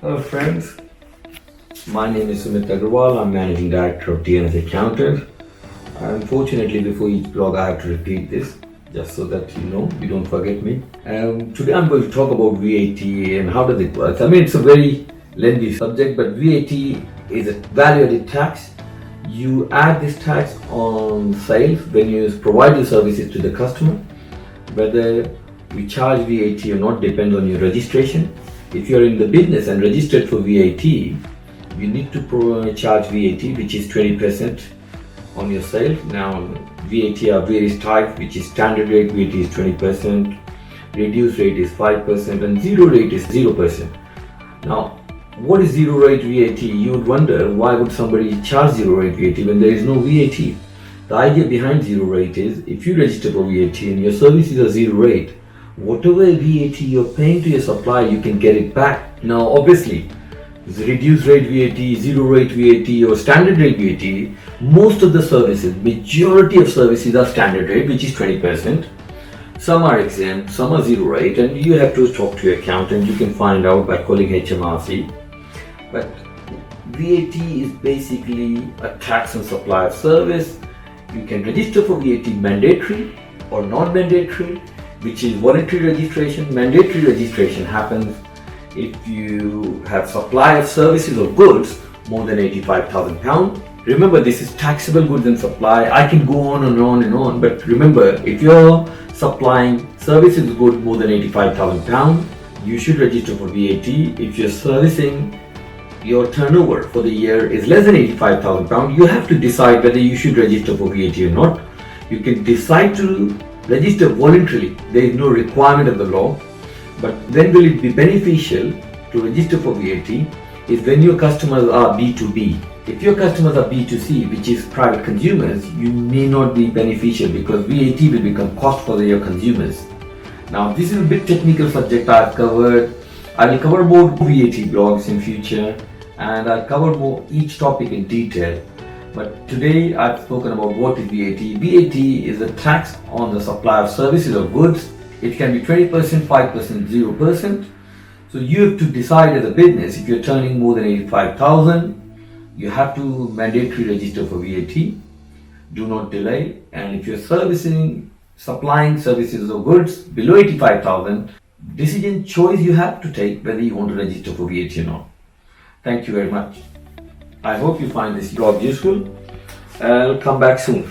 Hello friends, my name is Sumit Agarwal. I'm Managing Director of DNS Accountants. Unfortunately, before each blog I have to repeat this just so that you don't forget me. Today I'm going to talk about VAT and how does it work. I mean, it's a very lengthy subject, but VAT is a value-added tax. You add this tax on sales when you provide your services to the customer. Whether we charge VAT or not depends on your registration. If you're in the business and registered for VAT, you need to charge VAT, which is 20% on your sales. Now, VAT are various types, which is standard rate VAT is 20%, reduced rate is 5%, and zero rate is 0%. Now, what is zero rate VAT? You would wonder, why would somebody charge zero rate VAT when there is no VAT? The idea behind zero rate is, if you register for VAT and your services are zero rate, whatever VAT you're paying to your supplier, you can get it back. Now, obviously, the reduced rate VAT, zero rate VAT, or standard rate VAT, most of the services, majority of services are standard rate, which is 20%. Some are exempt, some are zero rate, and you have to talk to your accountant. You can find out by calling HMRC. But VAT is basically a tax on supply of service. You can register for VAT mandatory or non-mandatory, which is voluntary registration. Mandatory registration happens if you have supply of services or goods more than £85,000. Remember, this is taxable goods and supply. I can go on and on and on, but remember, if you're supplying services or goods more than £85,000, you should register for VAT. If you're servicing, your turnover for the year is less than £85,000, you have to decide whether you should register for VAT or not. You can decide to register voluntarily. There is no requirement of the law. But when will it be beneficial to register for VAT is when your customers are B2B. If your customers are B2C, which is private consumers, you may not be beneficial because VAT will become cost for your consumers. Now, this is a bit technical subject I've covered. I will cover more VAT blogs in future, and I'll cover more each topic in detail. But today I've spoken about what is VAT. VAT is a tax on the supply of services or goods. It can be 20%, 5%, 0%. So you have to decide as a business, if you're turning more than 85,000, you have to mandatory register for VAT. Do not delay. And if you're supplying services or goods below 85,000, decision choice you have to take whether you want to register for VAT or not. Thank you very much. I hope you find this blog useful. I'll come back soon.